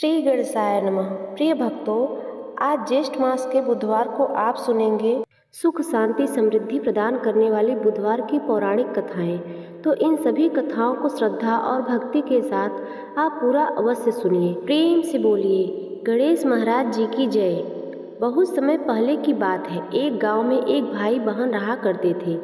श्री गणेशाय नमः। प्रिय भक्तों, आज ज्येष्ठ मास के बुधवार को आप सुनेंगे सुख शांति समृद्धि प्रदान करने वाली बुधवार की पौराणिक कथाएं। तो इन सभी कथाओं को श्रद्धा और भक्ति के साथ आप पूरा अवश्य सुनिए। प्रेम से बोलिए गणेश महाराज जी की जय। बहुत समय पहले की बात है। एक गांव में एक भाई बहन रहा करते थे।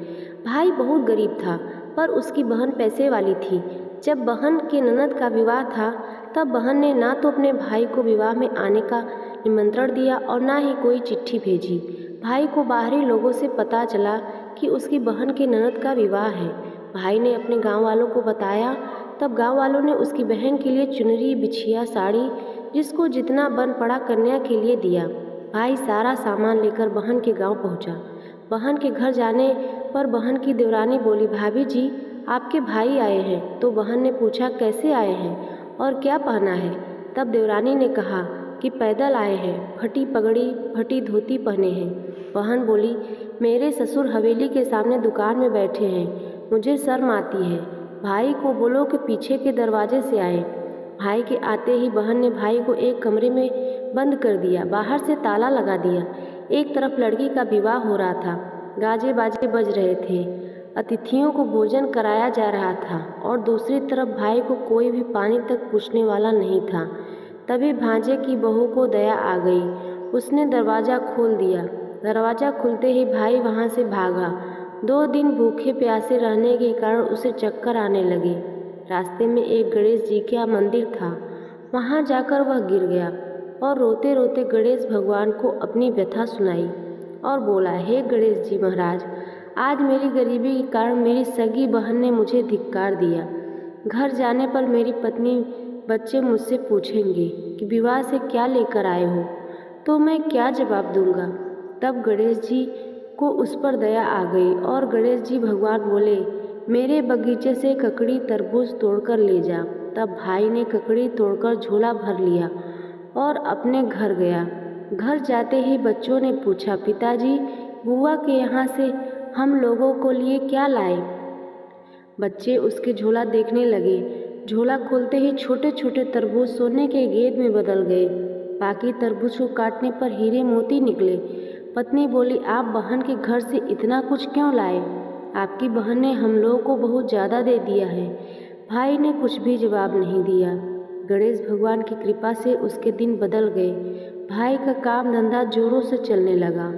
भाई बहुत गरीब था, पर उसकी बहन पैसे वाली थी। जब बहन के ननद का विवाह था, तब बहन ने ना तो अपने भाई को विवाह में आने का निमंत्रण दिया और ना ही कोई चिट्ठी भेजी। भाई को बाहरी लोगों से पता चला कि उसकी बहन के ननद का विवाह है। भाई ने अपने गांव वालों को बताया। तब गांव वालों ने उसकी बहन के लिए चुनरी, बिछिया, साड़ी, जिसको जितना बन पड़ा कन्या के लिए दिया। भाई सारा सामान लेकर बहन के गांव पहुंचा। बहन के घर जाने पर बहन की देवरानी बोली, भाभी जी, आपके भाई आए हैं। तो बहन ने पूछा, कैसे आए हैं और क्या पहना है? तब देवरानी ने कहा कि पैदल आए हैं, फटी पगड़ी, फटी धोती पहने हैं। बहन बोली, मेरे ससुर हवेली के सामने दुकान में बैठे हैं, मुझे शर्म आती है। भाई को बोलो कि पीछे के दरवाजे से आए। भाई के आते ही बहन ने भाई को एक कमरे में बंद कर दिया, बाहर से ताला लगा दिया। एक तरफ लड़की का विवाह हो रहा था, गाजे बाजे बज रहे थे, अतिथियों को भोजन कराया जा रहा था और दूसरी तरफ भाई को कोई भी पानी तक पूछने वाला नहीं था। तभी भांजे की बहू को दया आ गई। उसने दरवाज़ा खोल दिया। दरवाज़ा खुलते ही भाई वहाँ से भागा। 2 दिन भूखे प्यासे रहने के कारण उसे चक्कर आने लगे। रास्ते में एक गणेश जी का मंदिर था। वहाँ जाकर वह गिर गया और रोते रोते गणेश भगवान को अपनी व्यथा सुनाई और बोला, हे गणेश जी महाराज, आज मेरी गरीबी के कारण मेरी सगी बहन ने मुझे धिक्कार दिया। घर जाने पर मेरी पत्नी, बच्चे मुझसे पूछेंगे कि विवाह से क्या लेकर आए हो, तो मैं क्या जवाब दूंगा। तब गणेश जी को उस पर दया आ गई और गणेश जी भगवान बोले, मेरे बगीचे से ककड़ी तरबूज तोड़कर ले जा। तब भाई ने ककड़ी तोड़कर झोला भर लिया और अपने घर गया। घर जाते ही बच्चों ने पूछा, पिताजी, बुआ के यहाँ से हम लोगों को लिए क्या लाए? बच्चे उसके झोला देखने लगे। झोला खोलते ही छोटे छोटे तरबूज सोने के गेंद में बदल गए। बाकी तरबूज को काटने पर हीरे मोती निकले। पत्नी बोली, आप बहन के घर से इतना कुछ क्यों लाए? आपकी बहन ने हम लोगों को बहुत ज़्यादा दे दिया है। भाई ने कुछ भी जवाब नहीं दिया। गणेश भगवान की कृपा से उसके दिन बदल गए। भाई का काम धंधा जोरों से चलने लगा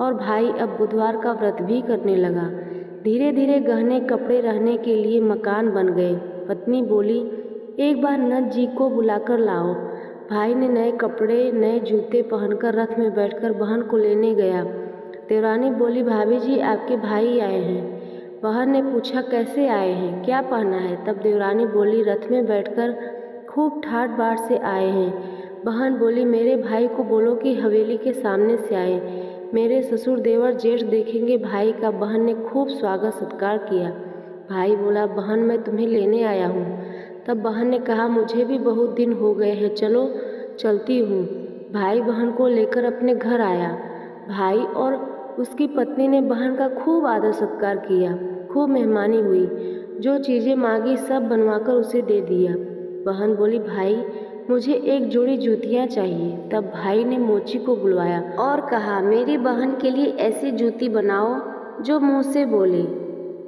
और भाई अब बुधवार का व्रत भी करने लगा। धीरे धीरे गहने कपड़े रहने के लिए मकान बन गए। पत्नी बोली, एक बार नंद जी को बुलाकर लाओ। भाई ने नए कपड़े, नए जूते पहनकर रथ में बैठकर बहन को लेने गया। देवरानी बोली, भाभी जी, आपके भाई आए हैं। बहन ने पूछा, कैसे आए हैं, क्या पहना है? तब देवरानी बोली, रथ में बैठकर खूब ठाट बाट से आए हैं। बहन बोली, मेरे भाई को बोलो कि हवेली के सामने से आए, मेरे ससुर देवर जेठ देखेंगे भाई का। बहन ने खूब स्वागत सत्कार किया। भाई बोला, बहन, मैं तुम्हें लेने आया हूँ। तब बहन ने कहा, मुझे भी बहुत दिन हो गए हैं, चलो चलती हूँ। भाई बहन को लेकर अपने घर आया। भाई और उसकी पत्नी ने बहन का खूब आदर सत्कार किया, खूब मेहमानी हुई। जो चीज़ें मांगी सब बनवाकर उसे दे दिया। बहन बोली, भाई, मुझे एक जोड़ी जूतियाँ चाहिए। तब भाई ने मोची को बुलवाया और कहा, मेरी बहन के लिए ऐसी जूती बनाओ जो मुँह से बोले।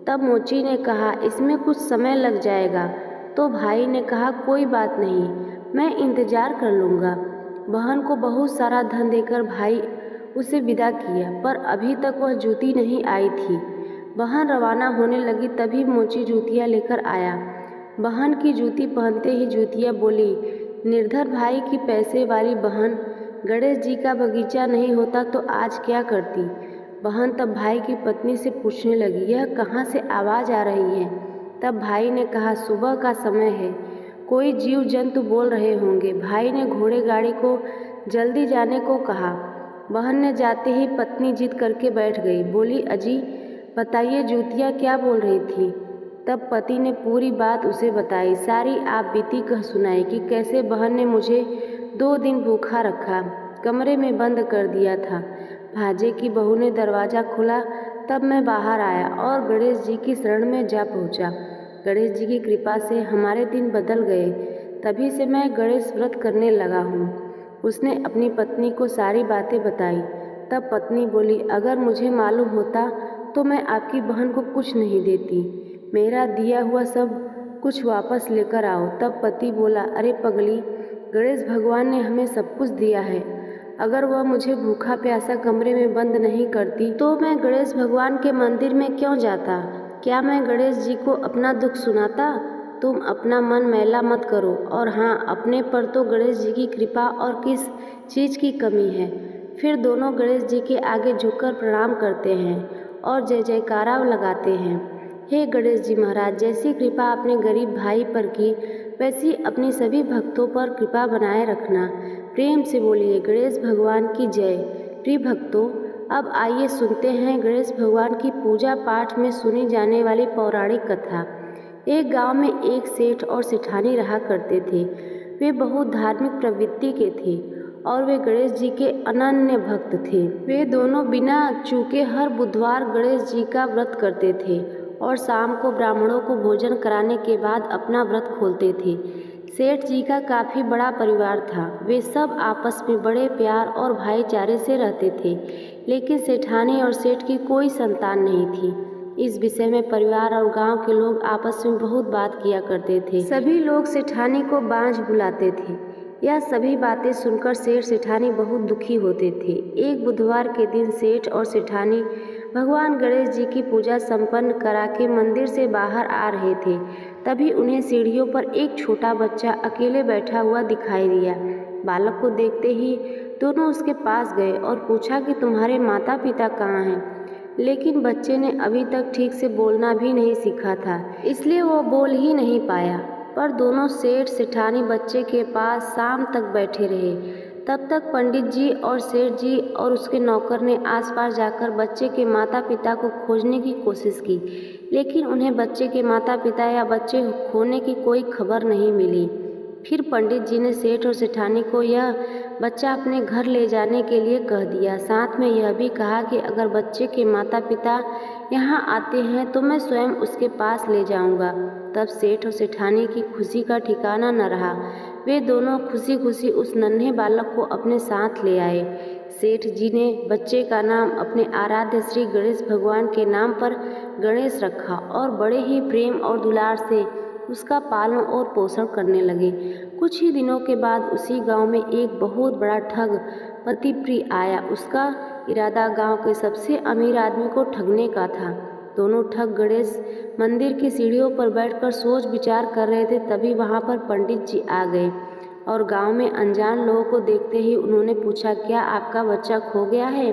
तब मोची ने कहा, इसमें कुछ समय लग जाएगा। तो भाई ने कहा, कोई बात नहीं, मैं इंतज़ार कर लूँगा। बहन को बहुत सारा धन देकर भाई उसे विदा किया, पर अभी तक वह जूती नहीं आई थी। बहन रवाना होने लगी, तभी मोची जूतियाँ लेकर आया। बहन की जूती पहनते ही जूतियाँ बोली, निर्धर भाई की पैसे वाली बहन, गणेश जी का बगीचा नहीं होता तो आज क्या करती। बहन तब भाई की पत्नी से पूछने लगी, यह कहाँ से आवाज़ आ रही है? तब भाई ने कहा, सुबह का समय है, कोई जीव जंतु बोल रहे होंगे। भाई ने घोड़े गाड़ी को जल्दी जाने को कहा। बहन ने जाते ही पत्नी जिद करके बैठ गई। बोली, अजी बताइए, जूतियाँ क्या बोल रही थी? तब पति ने पूरी बात उसे बताई। सारी आप बीती कह सुनाई कि कैसे बहन ने मुझे 2 दिन भूखा रखा, कमरे में बंद कर दिया था। भांजे की बहू ने दरवाज़ा खोला, तब मैं बाहर आया और गणेश जी की शरण में जा पहुँचा। गणेश जी की कृपा से हमारे दिन बदल गए। तभी से मैं गणेश व्रत करने लगा हूँ। उसने अपनी पत्नी को सारी बातें बताई। तब पत्नी बोली, अगर मुझे मालूम होता तो मैं आपकी बहन को कुछ नहीं देती। मेरा दिया हुआ सब कुछ वापस लेकर आओ। तब पति बोला, अरे पगली, गणेश भगवान ने हमें सब कुछ दिया है। अगर वह मुझे भूखा प्यासा कमरे में बंद नहीं करती तो मैं गणेश भगवान के मंदिर में क्यों जाता? क्या मैं गणेश जी को अपना दुख सुनाता? तुम अपना मन मैला मत करो। और हाँ, अपने पर तो गणेश जी की कृपा और किस चीज़ की कमी है। फिर दोनों गणेश जी के आगे झुककर प्रणाम करते हैं और जय जयकारा लगाते हैं। हे गणेश जी महाराज, जैसी कृपा आपने गरीब भाई पर की, वैसी अपनी सभी भक्तों पर कृपा बनाए रखना। प्रेम से बोलिए गणेश भगवान की जय। प्रिय भक्तों, अब आइए सुनते हैं गणेश भगवान की पूजा पाठ में सुनी जाने वाली पौराणिक कथा। एक गांव में एक सेठ और सेठानी रहा करते थे। वे बहुत धार्मिक प्रवृत्ति के थे और वे गणेश जी के अनन्य भक्त थे। वे दोनों बिना चूके हर बुधवार गणेश जी का व्रत करते थे और शाम को ब्राह्मणों को भोजन कराने के बाद अपना व्रत खोलते थे। सेठ जी का काफ़ी बड़ा परिवार था। वे सब आपस में बड़े प्यार और भाईचारे से रहते थे, लेकिन सेठानी और सेठ की कोई संतान नहीं थी। इस विषय में परिवार और गांव के लोग आपस में बहुत बात किया करते थे। सभी लोग सेठानी को बांझ बुलाते थे। यह सभी बातें सुनकर सेठ सेठानी बहुत दुखी होते थे। एक बुधवार के दिन सेठ और सेठानी भगवान गणेश जी की पूजा संपन्न करा के मंदिर से बाहर आ रहे थे। तभी उन्हें सीढ़ियों पर एक छोटा बच्चा अकेले बैठा हुआ दिखाई दिया। बालक को देखते ही दोनों उसके पास गए और पूछा कि तुम्हारे माता पिता कहाँ हैं? लेकिन बच्चे ने अभी तक ठीक से बोलना भी नहीं सीखा था, इसलिए वो बोल ही नहीं पाया। पर दोनों सेठ सेठानी बच्चे के पास शाम तक बैठे रहे। तब तक पंडित जी और सेठ जी और उसके नौकर ने आसपास जाकर बच्चे के माता पिता को खोजने की कोशिश की, लेकिन उन्हें बच्चे के माता पिता या बच्चे खोने की कोई खबर नहीं मिली। फिर पंडित जी ने सेठ और सेठानी को यह बच्चा अपने घर ले जाने के लिए कह दिया। साथ में यह भी कहा कि अगर बच्चे के माता पिता यहाँ आते हैं तो मैं स्वयं उसके पास ले जाऊँगा। तब सेठ और सेठानी की खुशी का ठिकाना न रहा। वे दोनों खुशी खुशी उस नन्हे बालक को अपने साथ ले आए। सेठ जी ने बच्चे का नाम अपने आराध्य श्री गणेश भगवान के नाम पर गणेश रखा और बड़े ही प्रेम और दुलार से उसका पालन और पोषण करने लगे। कुछ ही दिनों के बाद उसी गांव में एक बहुत बड़ा ठग पतिप्रिय आया। उसका इरादा गांव के सबसे अमीर आदमी को ठगने का था। दोनों ठग गणेश मंदिर की सीढ़ियों पर बैठकर सोच विचार कर रहे थे। तभी वहां पर पंडित जी आ गए और गांव में अनजान लोगों को देखते ही उन्होंने पूछा, क्या आपका बच्चा खो गया है?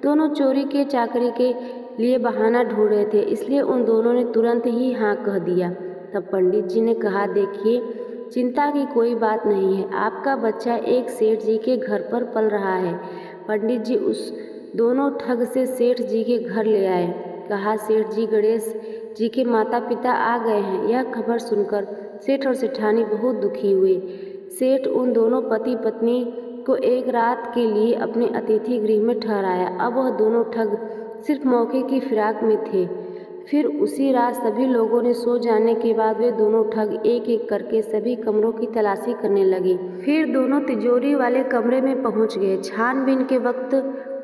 दोनों चोरी के चाकरी के लिए बहाना ढूंढ रहे थे, इसलिए उन दोनों ने तुरंत ही हाँ कह दिया। तब पंडित जी ने कहा, देखिए, चिंता की कोई बात नहीं है, आपका बच्चा एक सेठ जी के घर पर पल रहा है। पंडित जी उस दोनों ठग से सेठ जी के घर ले आए। कहा, सेठ जी, गणेश जी के माता पिता आ गए हैं। यह खबर सुनकर सेठ और सेठानी बहुत दुखी हुए। सेठ उन दोनों पति पत्नी को एक रात के लिए अपने अतिथि गृह में ठहराया। अब वह दोनों ठग सिर्फ मौके की फिराक में थे। फिर उसी रात सभी लोगों ने सो जाने के बाद वे दोनों ठग एक एक करके सभी कमरों की तलाशी करने लगे। फिर दोनों तिजोरी वाले कमरे में पहुंच गए। छानबीन के वक्त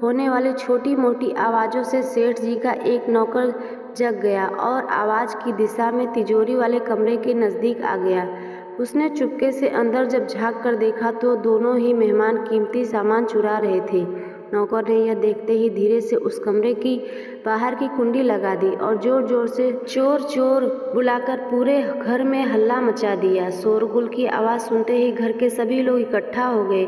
होने वाली छोटी मोटी आवाज़ों से सेठ जी का एक नौकर जग गया और आवाज़ की दिशा में तिजोरी वाले कमरे के नज़दीक आ गया। उसने चुपके से अंदर जब झांक कर देखा तो दोनों ही मेहमान कीमती सामान चुरा रहे थे। नौकर ने यह देखते ही धीरे से उस कमरे की बाहर की कुंडी लगा दी और जोर जोर से चोर चोर बुलाकर पूरे घर में हल्ला मचा दिया। शोरगुल की आवाज़ सुनते ही घर के सभी लोग इकट्ठा हो गए।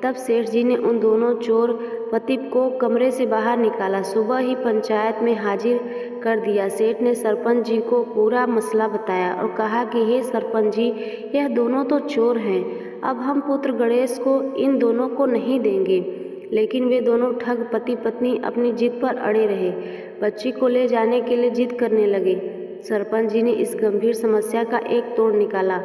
तब सेठ जी ने उन दोनों चोर पति को कमरे से बाहर निकाला। सुबह ही पंचायत में हाजिर कर दिया। सेठ ने सरपंच जी को पूरा मसला बताया और कहा कि हे सरपंच जी, यह दोनों तो चोर हैं। अब हम पुत्र गणेश को इन दोनों को नहीं देंगे। लेकिन वे दोनों ठग पति पत्नी अपनी जिद पर अड़े रहे। बच्ची को ले जाने के लिए जिद करने लगे। सरपंच जी ने इस गंभीर समस्या का एक तोड़ निकाला।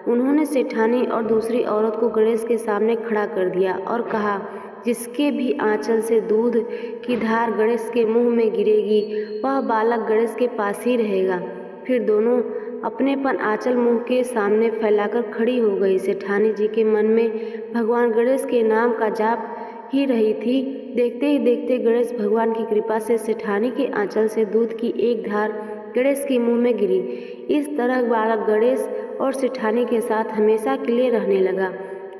उन्होंने सेठानी और दूसरी औरत को गणेश के सामने खड़ा कर दिया और कहा, जिसके भी आंचल से दूध की धार गणेश के मुंह में गिरेगी, वह बालक गणेश के पास ही रहेगा। फिर दोनों अपनेपन आंचल मुंह के सामने फैलाकर खड़ी हो गई। सेठानी जी के मन में भगवान गणेश के नाम का जाप ही रही थी। देखते ही देखते गणेश भगवान की कृपा से सेठानी के आंचल से दूध की एक धार गणेश के मुंह में गिरी। इस तरह बालक गणेश और सेठानी के साथ हमेशा के लिए रहने लगा।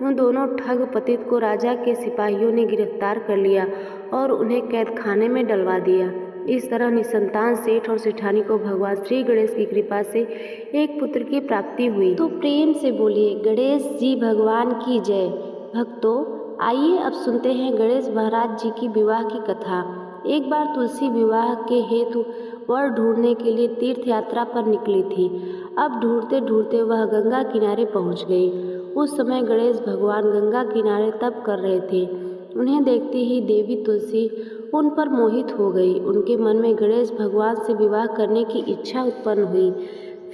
उन दोनों ठग पतित को राजा के सिपाहियों ने गिरफ्तार कर लिया और उन्हें कैद खाने में डलवा दिया। इस तरह निसंतान सेठ और सेठानी को भगवान श्री गणेश की कृपा से एक पुत्र की प्राप्ति हुई। तो प्रेम से बोलिए गणेश जी भगवान की जय। भक्तों, आइए अब सुनते हैं गणेश महाराज जी की विवाह की कथा। एक बार तुलसी विवाह के हेतु वर ढूंढने के लिए तीर्थ यात्रा पर निकली थी। अब ढूंढते ढूंढते वह गंगा किनारे पहुंच गई। उस समय गणेश भगवान गंगा किनारे तप कर रहे थे। उन्हें देखते ही देवी तुलसी उन पर मोहित हो गई। उनके मन में गणेश भगवान से विवाह करने की इच्छा उत्पन्न हुई।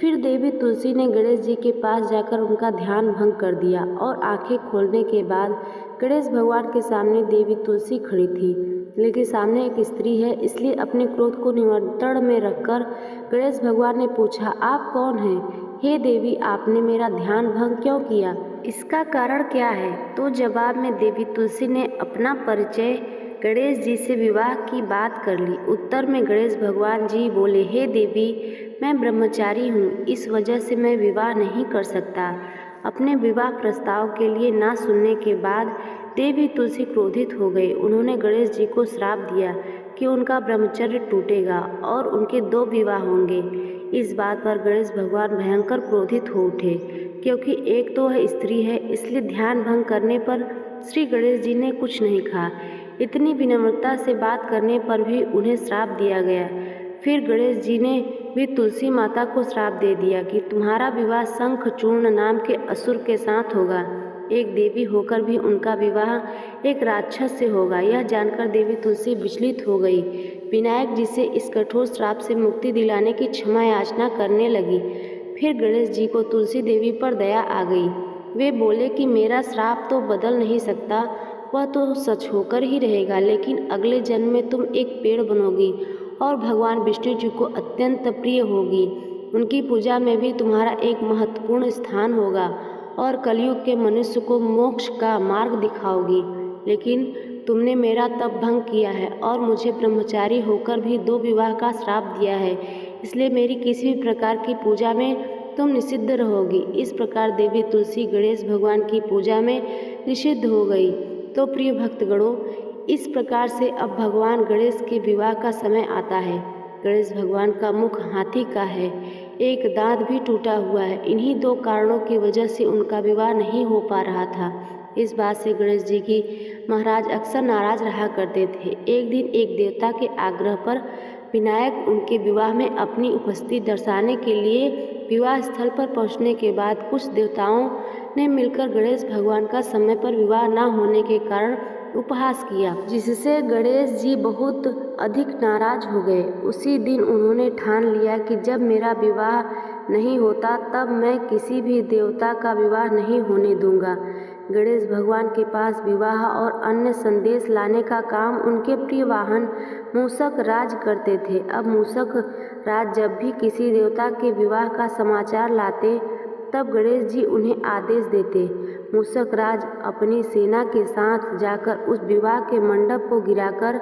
फिर देवी तुलसी ने गणेश जी के पास जाकर उनका ध्यान भंग कर दिया और आंखें खोलने के बाद गणेश भगवान के सामने देवी तुलसी खड़ी थी। लेकिन सामने एक स्त्री है, इसलिए अपने क्रोध को नियंत्रण में रखकर गणेश भगवान ने पूछा, आप कौन हैं? हे देवी, आपने मेरा ध्यान भंग क्यों किया? इसका कारण क्या है? तो जवाब में देवी तुलसी ने अपना परिचय गणेश जी से विवाह की बात कर ली। उत्तर में गणेश भगवान जी बोले, हे देवी, मैं ब्रह्मचारी हूँ, इस वजह से मैं विवाह नहीं कर सकता। अपने विवाह प्रस्ताव के लिए ना सुनने के बाद देवी तुलसी क्रोधित हो गई। उन्होंने गणेश जी को श्राप दिया कि उनका ब्रह्मचर्य टूटेगा और उनके 2 विवाह होंगे। इस बात पर गणेश भगवान भयंकर क्रोधित हो उठे, क्योंकि एक तो वह स्त्री है, इसलिए ध्यान भंग करने पर श्री गणेश जी ने कुछ नहीं कहा। इतनी विनम्रता से बात करने पर भी उन्हें श्राप दिया गया। फिर गणेश जी ने भी तुलसी माता को श्राप दे दिया कि तुम्हारा विवाह शंखचूर्ण नाम के असुर के साथ होगा। एक देवी होकर भी उनका विवाह एक राक्षस से होगा। यह जानकर देवी तुलसी विचलित हो गई। विनायक जी से इस कठोर श्राप से मुक्ति दिलाने की क्षमा याचना करने लगी। फिर गणेश जी को तुलसी देवी पर दया आ गई। वे बोले कि मेरा श्राप तो बदल नहीं सकता, वह तो सच होकर ही रहेगा, लेकिन अगले जन्म में तुम एक पेड़ बनोगी और भगवान विष्णु जी को अत्यंत प्रिय होगी। उनकी पूजा में भी तुम्हारा एक महत्वपूर्ण स्थान होगा और कलयुग के मनुष्य को मोक्ष का मार्ग दिखाओगी। लेकिन तुमने मेरा तप भंग किया है और मुझे ब्रह्मचारी होकर भी 2 विवाह का श्राप दिया है, इसलिए मेरी किसी भी प्रकार की पूजा में तुम निषिद्ध रहोगी। इस प्रकार देवी तुलसी गणेश भगवान की पूजा में निषिद्ध हो गई। तो प्रिय भक्तगणों, इस प्रकार से अब भगवान गणेश के विवाह का समय आता है। गणेश भगवान का मुख हाथी का है, एक दांत भी टूटा हुआ है। इन्हीं 2 कारणों की वजह से उनका विवाह नहीं हो पा रहा था। इस बात से गणेश जी की महाराज अक्सर नाराज रहा करते थे। एक दिन एक देवता के आग्रह पर विनायक उनके विवाह में अपनी उपस्थिति दर्शाने के लिए विवाह स्थल पर पहुंचने के बाद कुछ देवताओं ने मिलकर गणेश भगवान का समय पर विवाह न होने के कारण उपहास किया, जिससे गणेश जी बहुत अधिक नाराज हो गए। उसी दिन उन्होंने ठान लिया कि जब मेरा विवाह नहीं होता तब मैं किसी भी देवता का विवाह नहीं होने दूंगा। गणेश भगवान के पास विवाह और अन्य संदेश लाने का काम उनके प्रिय वाहन मूषक राज करते थे। अब मूषक राज जब भी किसी देवता के विवाह का समाचार लाते तब गणेश जी उन्हें आदेश देते। मूषक राज अपनी सेना के साथ जाकर उस विवाह के मंडप को गिराकर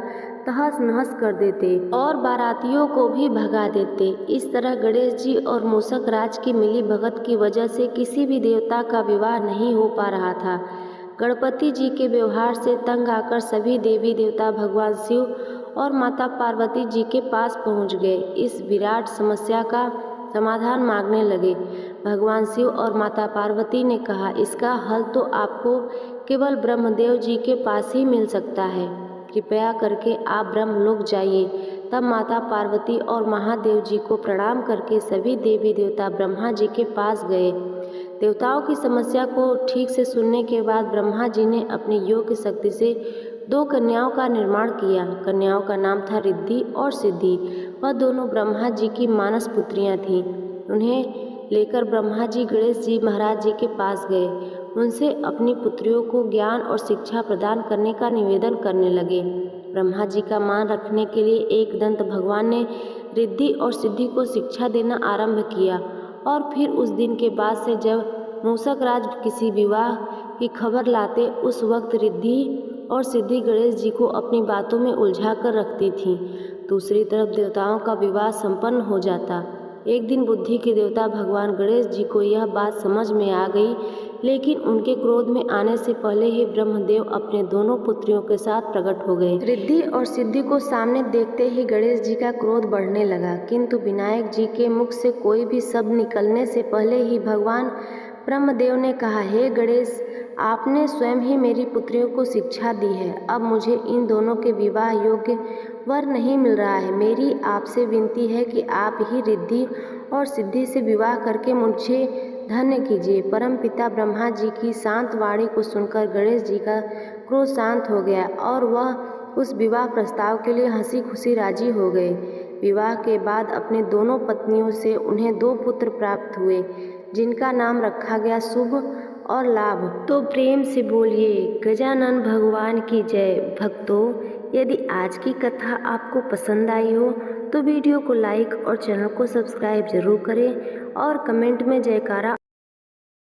तहस नहस कर देते और बारातियों को भी भगा देते। इस तरह गणेश जी और मूषक राज की मिली भगत की वजह से किसी भी देवता का विवाह नहीं हो पा रहा था। गणपति जी के व्यवहार से तंग आकर सभी देवी देवता भगवान शिव और माता पार्वती जी के पास पहुंच गए। इस विराट समस्या का समाधान मांगने लगे। भगवान शिव और माता पार्वती ने कहा, इसका हल तो आपको केवल ब्रह्मदेव जी के पास ही मिल सकता है। कृपया करके आप ब्रह्मलोक जाइए। तब माता पार्वती और महादेव जी को प्रणाम करके सभी देवी देवता ब्रह्मा जी के पास गए। देवताओं की समस्या को ठीक से सुनने के बाद ब्रह्मा जी ने अपनी योग की शक्ति से 2 कन्याओं का निर्माण किया। कन्याओं का नाम था रिद्धि और सिद्धि। वह दोनों ब्रह्मा जी की मानस पुत्रियां थीं। उन्हें लेकर ब्रह्मा जी गणेश जी महाराज जी के पास गए। उनसे अपनी पुत्रियों को ज्ञान और शिक्षा प्रदान करने का निवेदन करने लगे। ब्रह्मा जी का मान रखने के लिए एकदंत भगवान ने रिद्धि और सिद्धि को शिक्षा देना आरंभ किया और फिर उस दिन के बाद से जब मूषक राज किसी विवाह की खबर लाते, उस वक्त रिद्धि और सिद्धि गणेश जी को अपनी बातों में उलझा कर रखती थीं। दूसरी तरफ देवताओं का विवाह संपन्न हो जाता। एक दिन बुद्धि के देवता भगवान गणेश जी को यह बात समझ में आ गई, लेकिन उनके क्रोध में आने से पहले ही ब्रह्मदेव अपने दोनों पुत्रियों के साथ प्रकट हो गए। रिद्धि और सिद्धि को सामने देखते ही गणेश जी का क्रोध बढ़ने लगा, किंतु विनायक जी के मुख से कोई भी शब्द निकलने से पहले ही भगवान ब्रह्मदेव ने कहा, हे गणेश, आपने स्वयं ही मेरी पुत्रियों को शिक्षा दी है। अब मुझे इन दोनों के विवाह योग्य वर नहीं मिल रहा है। मेरी आपसे विनती है कि आप ही रिद्धि और सिद्धि से विवाह करके मुझे धन्य कीजिए। परमपिता ब्रह्मा जी की शांत वाणी को सुनकर गणेश जी का क्रोध शांत हो गया और वह उस विवाह प्रस्ताव के लिए हंसी खुशी राजी हो गए। विवाह के बाद अपने दोनों पत्नियों से उन्हें 2 पुत्र प्राप्त हुए, जिनका नाम रखा गया शुभ और लाभ। तो प्रेम से बोलिए गजानन भगवान की जय। भक्तों, यदि आज की कथा आपको पसंद आई हो तो वीडियो को लाइक और चैनल को सब्सक्राइब जरूर करें और कमेंट में जयकारा